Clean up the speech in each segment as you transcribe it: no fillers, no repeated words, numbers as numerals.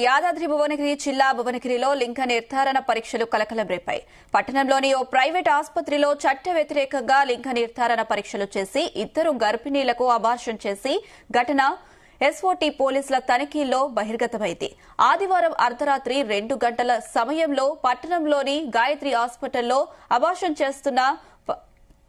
యాదాద్రి భువనగిరి జిల్లా భువనగిరిలో లింగ నిర్ధారణ పరీక్షలు కలకలం రేపాయి. పట్టణంలోని ఓ ప్రైవేట్ ఆసుపత్రిలో చట్ట వ్యతిరేకంగా లింగ నిర్ధారణ పరీక్షలు చేసి ఇద్దరు గర్భిణీలకు అబార్షన్ చేసి ఘటన ఎస్ఓటీ పోలీసుల తనిఖీల్లో బహిర్గతమైంది. ఆదివారం అర్ధరాత్రి 2 గంటల సమయంలో పట్టణంలోని గాయత్రి హాస్పిటల్లో అబార్షన్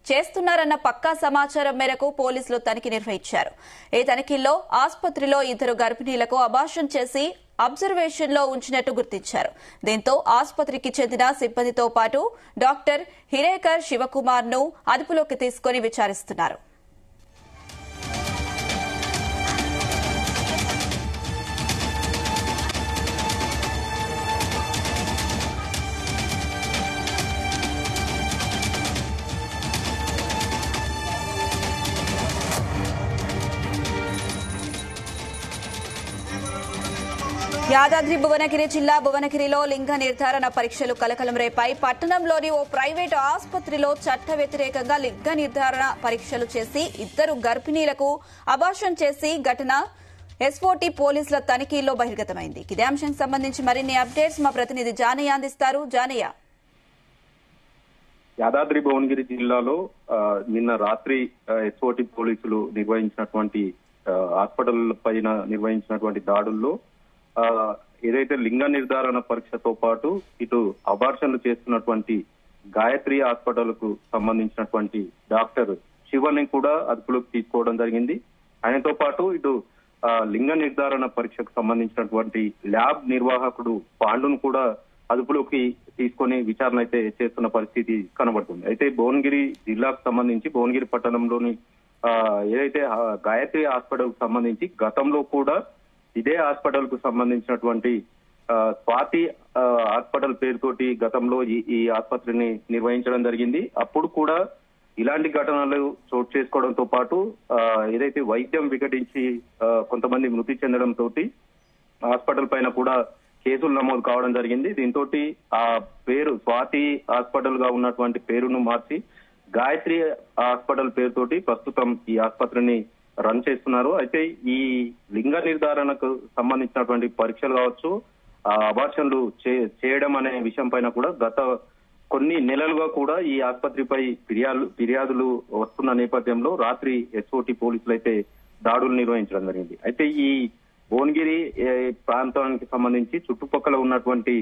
చేస్తున్నారన్న పక్కా సమాచారం మేరకు పోలీసులు తనిఖీ నిర్వహించారు. ఈ తనిఖీల్లో ఆసుపత్రిలో ఇద్దరు గర్భిణీలకు అబార్షన్ చేసి అబ్జర్వేషన్లో ఉంచినట్టు గుర్తించారు. దీంతో ఆసుపత్రికి చెందిన సిబ్బందితో పాటు డాక్టర్ హిరేకర్ శివకుమార్ ను అదుపులోకి తీసుకుని విచారిస్తున్నారు. యాదాద్రి భువనగిరి జిల్లా భువనగిరిలో లింగ నిర్ధారణ పరీక్షలు కలకలం రేపాయి. పట్టణంలోని ఓ ప్రైవేటు ఆసుపత్రిలో చట్ట వ్యతిరేకంగా లింగ నిర్ధారణ పరీక్షలు చేసి ఇద్దరు గర్భిణీలకు అబార్షన్ చేసి ఘటన ఎస్ఓటీ పోలీసుల తనిఖీల్లో బహిర్గతమైంది. ఇదే అంశానికి సంబంధించి మరిన్ని అప్డేట్స్ మా ప్రతినిధి జానయ్య అందిస్తారు. జానయ్య, యాదాద్రి భువనగిరి జిల్లాలో నిన్న రాత్రి ఎస్ఓటీ పోలీసులు నిర్వహించినటువంటి హాస్పిటల్ పైన నిర్వహించినటువంటి దాడుల్లో ఏదైతే లింగ నిర్ధారణ పరీక్షతో పాటు ఇటు అబార్షన్లు చేస్తున్నటువంటి గాయత్రి హాస్పిటల్ కు సంబంధించినటువంటి డాక్టర్ శివని కూడా అదుపులోకి తీసుకోవడం జరిగింది. ఆయనతో పాటు ఇటు లింగ నిర్ధారణ పరీక్షకు సంబంధించినటువంటి ల్యాబ్ నిర్వాహకుడు పాండును కూడా అదుపులోకి తీసుకొని విచారణ అయితే చేస్తున్న పరిస్థితి కనబడుతుంది. అయితే భువనగిరి జిల్లాకు సంబంధించి భువనగిరి పట్టణంలోని ఏదైతే గాయత్రి హాస్పిటల్ కు సంబంధించి గతంలో కూడా ఇదే హాస్పిటల్ కు సంబంధించినటువంటి స్వాతి హాస్పిటల్ పేరుతోటి గతంలో ఈ ఆసుపత్రిని నిర్వహించడం జరిగింది. అప్పుడు కూడా ఇలాంటి ఘటనలు చోటు చేసుకోవడంతో పాటు ఏదైతే వైద్యం వికటించి కొంతమంది మృతి చెందడంతో హాస్పిటల్ పైన కూడా కేసులు నమోదు కావడం జరిగింది. దీంతో ఆ పేరు స్వాతి హాస్పిటల్ గా ఉన్నటువంటి పేరును మార్చి గాయత్రి హాస్పిటల్ పేరుతోటి ప్రస్తుతం ఈ ఆసుపత్రిని రన్ చేస్తున్నారు. అయితే ఈ లింగ నిర్ధారణకు సంబంధించినటువంటి పరీక్షలు కావచ్చు, అబార్షన్లు చేయడం అనే విషయం పైన కూడా గత కొన్ని నెలలుగా కూడా ఈ ఆసుపత్రిపై ఫిర్యాదులు వస్తున్న నేపథ్యంలో రాత్రి ఎస్ఓటీ పోలీసులు అయితే దాడులు నిర్వహించడం జరిగింది. అయితే ఈ భువనగిరి ప్రాంతానికి సంబంధించి చుట్టుపక్కల ఉన్నటువంటి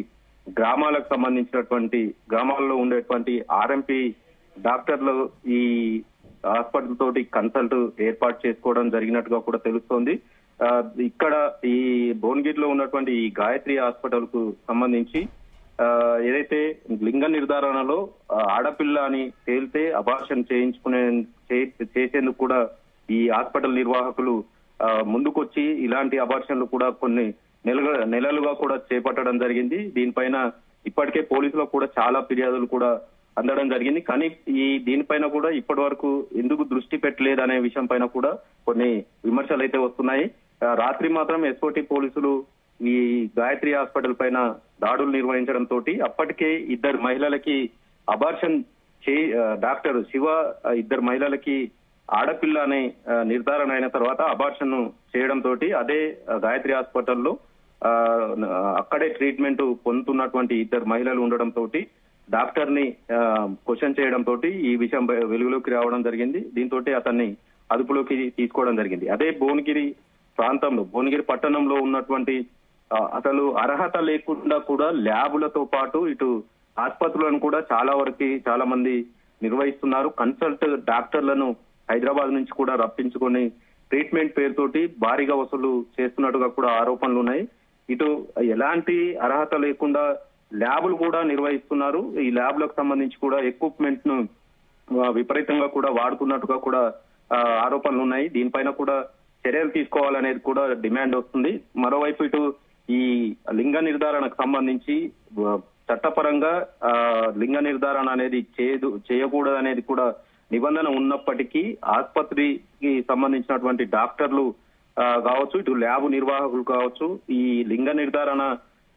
గ్రామాలకు సంబంధించినటువంటి గ్రామాల్లో ఉండేటువంటి ఆర్ఎంపీ డాక్టర్లు ఈ హాస్పిటల్ తోటి కన్సల్ట్ ఏర్పాటు చేసుకోవడం జరిగినట్టుగా కూడా తెలుస్తోంది. ఇక్కడ ఈ భువనగిరిలో ఉన్నటువంటి ఈ గాయత్రి హాస్పిటల్ కు సంబంధించి ఏదైతే లింగ నిర్ధారణలో ఆడపిల్ల అని తేలితే అబార్షన్ చేసేందుకు కూడా ఈ హాస్పిటల్ నిర్వాహకులు ముందుకొచ్చి ఇలాంటి అబార్షన్లు కూడా కొన్ని నెలలుగా కూడా చేపట్టడం జరిగింది. దీనిపైన ఇప్పటికే పోలీసులకు కూడా చాలా ఫిర్యాదులు కూడా అందడం జరిగింది. కానీ దీనిపైన కూడా ఇప్పటి వరకు ఎందుకు దృష్టి పెట్టలేదు అనే విషయం పైన కూడా కొన్ని విమర్శలు అయితే వస్తున్నాయి. రాత్రి మాత్రం ఎస్ఓటీ పోలీసులు ఈ గాయత్రి హాస్పిటల్ పైన దాడులు నిర్వహించడంతో అప్పటికే ఇద్దరు మహిళలకి అబార్షన్ డాక్టర్ శివ ఇద్దరు మహిళలకి ఆడపిల్ల అనే నిర్ధారణ అయిన తర్వాత అబార్షన్ చేయడంతో అదే గాయత్రి హాస్పిటల్లో అక్కడే ట్రీట్మెంట్ పొందుతున్నటువంటి ఇద్దరు మహిళలు ఉండడంతో డాక్టర్ ని క్వశ్చన్ చేయడంతో ఈ విషయం వెలుగులోకి రావడం జరిగింది. దీంతో అతన్ని అదుపులోకి తీసుకోవడం జరిగింది. అదే భువనగిరి ప్రాంతంలో భువనగిరి పట్టణంలో ఉన్నటువంటి అసలు అర్హత లేకుండా కూడా ల్యాబులతో పాటు ఇటు ఆసుపత్రులను కూడా చాలా మంది నిర్వహిస్తున్నారు. కన్సల్ట్ డాక్టర్లను హైదరాబాద్ నుంచి కూడా రప్పించుకొని ట్రీట్మెంట్ పేరుతోటి భారీగా వసూలు చేస్తున్నట్టుగా కూడా ఆరోపణలు ఉన్నాయి. ఇటు ఎలాంటి అర్హత లేకుండా ల్యాబులు కూడా నిర్వహిస్తున్నారు. ఈ ల్యాబ్లకు సంబంధించి కూడా ఎక్విప్మెంట్ ను విపరీతంగా కూడా వాడుతున్నట్టుగా కూడా ఆరోపణలు ఉన్నాయి. దీనిపైన కూడా చర్యలు తీసుకోవాలనేది కూడా డిమాండ్ వస్తుంది. మరోవైపు ఇటు ఈ లింగ నిర్ధారణకు సంబంధించి చట్టపరంగా లింగ నిర్ధారణ అనేది చేయకూడదు అనేది కూడా నిబంధన ఉన్నప్పటికీ ఆసుపత్రికి సంబంధించినటువంటి డాక్టర్లు కావచ్చు, ఇటు ల్యాబ్ నిర్వాహకులు కావచ్చు, ఈ లింగ నిర్ధారణ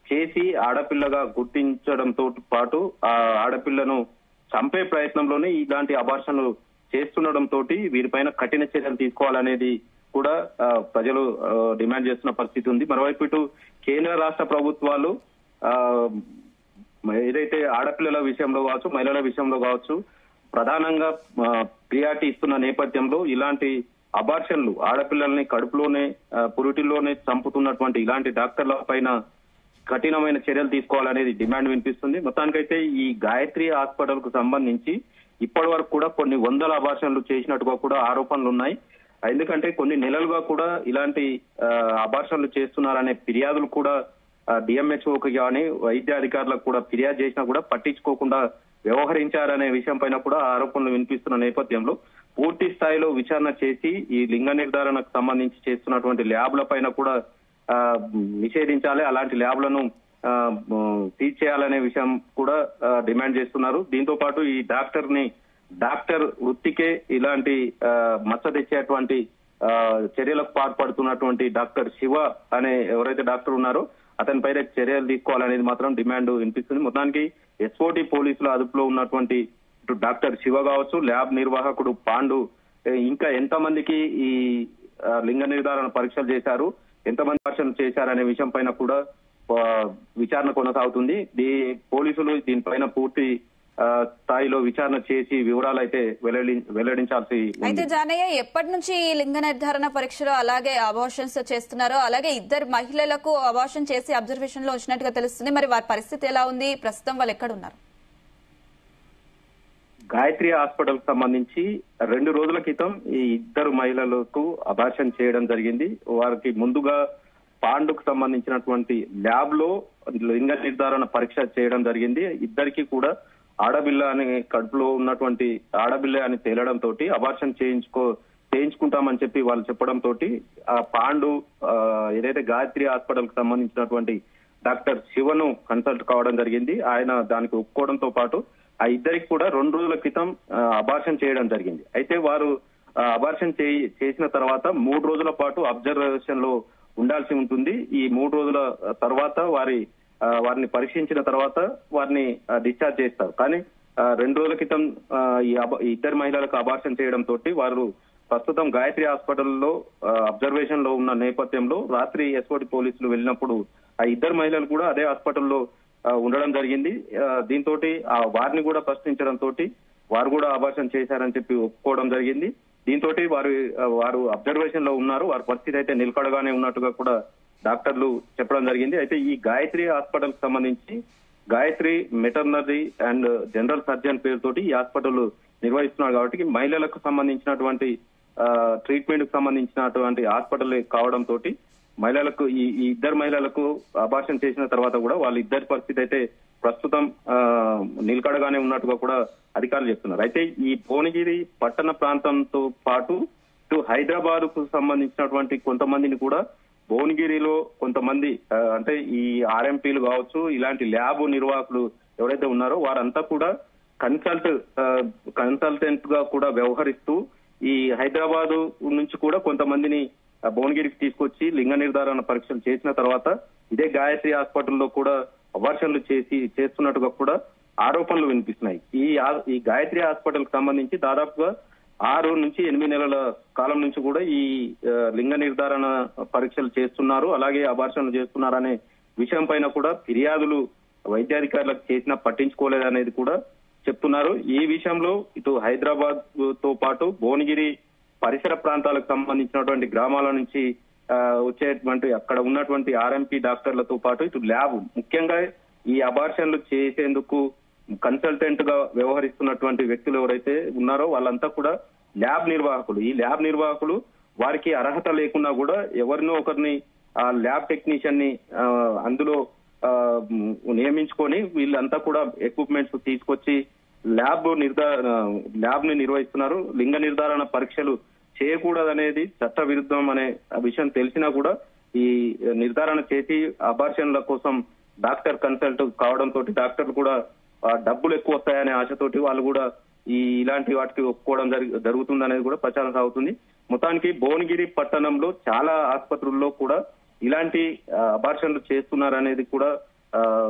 చేసి ఆడపిల్లగా గుర్తించడంతో పాటు ఆ ఆడపిల్లను చంపే ప్రయత్నంలోనే ఇలాంటి అబార్షన్లు చేస్తుండడంతో వీరిపైన కఠిన చర్యలు తీసుకోవాలనేది కూడా ప్రజలు డిమాండ్ చేస్తున్న పరిస్థితి ఉంది. మరోవైపు ఇటు కేంద్ర రాష్ట్ర ప్రభుత్వాలు ఏదైతే ఆడపిల్లల విషయంలో కావచ్చు, మహిళల విషయంలో కావచ్చు ప్రధానంగా ప్రియారిటీ ఇస్తున్న నేపథ్యంలో ఇలాంటి అబార్షన్లు, ఆడపిల్లల్ని కడుపులోనే పురిటిలోనే చంపుతున్నటువంటి ఇలాంటి డాక్టర్ల పైన కఠినమైన చర్యలు తీసుకోవాలనేది డిమాండ్ వినిపిస్తుంది. మొత్తానికైతే ఈ గాయత్రి హాస్పిటల్ కు సంబంధించి ఇప్పటి వరకు కూడా కొన్ని వందల అబార్షన్లు చేసినట్టుగా కూడా ఆరోపణలు ఉన్నాయి. ఎందుకంటే కొన్ని నెలలుగా కూడా ఇలాంటి అబార్షన్లు చేస్తున్నారనే ఫిర్యాదులు కూడా డిఎంహెచ్ఓకి కానీ వైద్య అధికారులకు కూడా ఫిర్యాదు చేసినా కూడా పట్టించుకోకుండా వ్యవహరించారనే విషయం పైన కూడా ఆరోపణలు వినిపిస్తున్న నేపథ్యంలో పూర్తి స్థాయిలో విచారణ చేసి ఈ లింగ నిర్ధారణకు సంబంధించి చేస్తున్నటువంటి ల్యాబ్ల పైన కూడా నిషేధించాలి, అలాంటి ల్యాబ్లను సీజ్ చేయాలనే విషయం కూడా డిమాండ్ చేస్తున్నారు. దీంతో పాటు ఈ డాక్టర్ వృత్తికే ఇలాంటి మచ్చ తెచ్చేటువంటి చర్యలకు పాల్పడుతున్నటువంటి డాక్టర్ శివ అనే ఎవరైతే డాక్టర్ ఉన్నారో అతని పైన చర్యలు తీసుకోవాలనేది మాత్రం డిమాండ్ వినిపిస్తుంది. మొత్తానికి ఎస్ఓటి పోలీసుల అదుపులో ఉన్నటువంటి ఇటు డాక్టర్ శివ కావచ్చు, ల్యాబ్ నిర్వాహకుడు పాండు, ఇంకా ఎంతమందికి ఈ లింగ నిర్ధారణ పరీక్షలు చేశారు, ఎంతమంది పరీక్షలు చేశారనే విషయం పైన కూడా విచారణ కొనసాగుతుంది. పోలీసులు దీనిపైన పూర్తి స్థాయిలో విచారణ చేసి వివరాలు అయితే వెల్లడించాల్సి ఉంది. అయితే జానయ్య, ఎప్పటి నుంచి ఈ లింగ నిర్ధారణ పరీక్షలు అలాగే అబార్షన్స్ చేస్తున్నారో, అలాగే ఇద్దరు మహిళలకు అబార్షన్ చేసి అబ్జర్వేషన్ లో వచ్చినట్టుగా తెలుస్తుంది. మరి వారి పరిస్థితి ఎలా ఉంది? ప్రస్తుతం వాళ్ళు ఎక్కడ ఉన్నారు? గాయత్రి హాస్పిటల్ కు సంబంధించి 2 రోజుల క్రితం ఈ ఇద్దరు మహిళలకు అబార్షన్ చేయడం జరిగింది. వారికి ముందుగా పాండుకు సంబంధించినటువంటి ల్యాబ్ లో లింగ నిర్ధారణ పరీక్ష చేయడం జరిగింది. ఇద్దరికి కూడా ఆడపిల్ల అని కడుపులో ఉన్నటువంటి ఆడపిల్ల అని తేలడంతో అబార్షన్ చేయించుకుంటామని చెప్పి వాళ్ళు చెప్పడంతో ఆ పాండు ఏదైతే గాయత్రి హాస్పిటల్ కు సంబంధించినటువంటి డాక్టర్ శివను కన్సల్ట్ కావడం జరిగింది. ఆయన దానికి ఒప్పుకోవడంతో పాటు ఆ ఇద్దరికి కూడా 2 రోజుల క్రితం అబార్షన్ చేయడం జరిగింది. అయితే వారు అబార్షన్ చేసిన తర్వాత 3 రోజుల పాటు అబ్జర్వేషన్ లో ఉండాల్సి ఉంటుంది. ఈ 3 రోజుల తర్వాత వారిని పరీక్షించిన తర్వాత వారిని డిశ్చార్జ్ చేస్తారు. కానీ 2 రోజుల క్రితం ఈ ఇద్దరు మహిళలకు అబార్షన్ చేయడం తోటి వారు ప్రస్తుతం గాయత్రి హాస్పిటల్లో అబ్జర్వేషన్ లో ఉన్న నేపథ్యంలో రాత్రి ఎస్ఓటి పోలీసులు వెళ్ళినప్పుడు ఆ ఇద్దరు మహిళలు కూడా అదే హాస్పిటల్లో ఉండడం జరిగింది. దీంతో వారిని కూడా ప్రశ్నించడంతో వారు కూడా అబార్షన్ చేశారని చెప్పి ఒప్పుకోవడం జరిగింది. దీంతో వారు అబ్జర్వేషన్ లో ఉన్నారు, వారి పరిస్థితి అయితే నిలకడగానే ఉన్నట్టుగా కూడా డాక్టర్లు చెప్పడం జరిగింది. అయితే ఈ గాయత్రి హాస్పిటల్ కి సంబంధించి గాయత్రి మెటర్నరీ అండ్ జనరల్ సర్జన్ పేరుతోటి ఈ హాస్పిటల్ నిర్వహిస్తున్నారు కాబట్టి మహిళలకు సంబంధించినటువంటి ట్రీట్మెంట్ కు సంబంధించినటువంటి హాస్పిటల్ కావడంతో మహిళలకు ఈ ఇద్దరు మహిళలకు అబార్షన్ చేసిన తర్వాత కూడా వాళ్ళ ఇద్దరి పరిస్థితి అయితే ప్రస్తుతం నిలకడగానే ఉన్నట్టుగా కూడా అధికారులు చెప్తున్నారు. అయితే ఈ భువనగిరి పట్టణ ప్రాంతంతో పాటు ఇటు హైదరాబాద్ కు సంబంధించినటువంటి కొంతమందిని కూడా భువనగిరిలో కొంతమంది అంటే ఈ ఆర్ఎంపీలు కావచ్చు, ఇలాంటి ల్యాబ్ నిర్వాహకులు ఎవరైతే ఉన్నారో వారంతా కూడా కన్సల్టెంట్ గా కూడా వ్యవహరిస్తూ ఈ హైదరాబాద్ నుంచి కూడా కొంతమందిని భువనగిరికి తీసుకొచ్చి లింగ నిర్ధారణ పరీక్షలు చేసిన తర్వాత ఇదే గాయత్రి హాస్పిటల్లో కూడా అబార్షన్లు చేస్తున్నట్టుగా కూడా ఆరోపణలు వినిపిస్తున్నాయి. ఈ గాయత్రి హాస్పిటల్ కి సంబంధించి దాదాపుగా 6 నుంచి 8 నెలల కాలం నుంచి కూడా ఈ లింగ నిర్ధారణ పరీక్షలు చేస్తున్నారు, అలాగే అబార్షన్లు చేస్తున్నారనే విషయం పైన కూడా ఫిర్యాదులు వైద్యాధికారులకు చేసినా పట్టించుకోలేదనేది కూడా చెప్తున్నారు. ఈ విషయంలో ఇటు హైదరాబాద్ తో పాటు భువనగిరి పరిసర ప్రాంతాలకు సంబంధించినటువంటి గ్రామాల నుంచి వచ్చేటువంటి అక్కడ ఉన్నటువంటి ఆర్ఎంపీ డాక్టర్లతో పాటు ఇటు ల్యాబ్, ముఖ్యంగా ఈ అబార్షన్లు చేసేందుకు కన్సల్టెంట్ గా వ్యవహరిస్తున్నటువంటి వ్యక్తులు ఎవరైతే ఉన్నారో వాళ్ళంతా కూడా ల్యాబ్ నిర్వాహకులు. ఈ ల్యాబ్ నిర్వాహకులు వారికి అర్హత లేకున్నా కూడా ఎవరినో ఒకరిని ఆ ల్యాబ్ టెక్నీషియన్ ని అందులో నియమించుకొని వీళ్ళంతా కూడా ఎక్విప్మెంట్స్ తీసుకొచ్చి ల్యాబ్ ని నిర్వహిస్తున్నారు. లింగ నిర్ధారణ పరీక్షలు చేయకూడదనేది చట్ట విరుద్ధం అనే విషయం తెలిసినా కూడా ఈ నిర్ధారణ చేసి అబార్షన్ల కోసం డాక్టర్ కన్సల్ట్ కావడంతో డాక్టర్లు కూడా డబ్బులు ఎక్కువ వస్తాయనే ఆశతోటి వాళ్ళు కూడా ఇలాంటి వాటికి ఒప్పుకోవడం జరుగుతుందనేది కూడా ప్రచారం సాగుతుంది. మొత్తానికి భువనగిరి పట్టణంలో చాలా ఆసుపత్రుల్లో కూడా ఇలాంటి అబార్షన్లు చేస్తున్నారనేది కూడా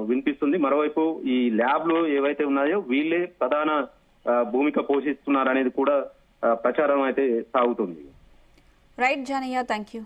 వినిపిస్తుంది. మరోవైపు ఈ ల్యాబ్లు ఏవైతే ఉన్నాయో వీళ్ళే ప్రధాన భూమిక పోషిస్తున్నారనేది కూడా ప్రచారం అయితే సాగుతుంది. Right Janaiah, thank you.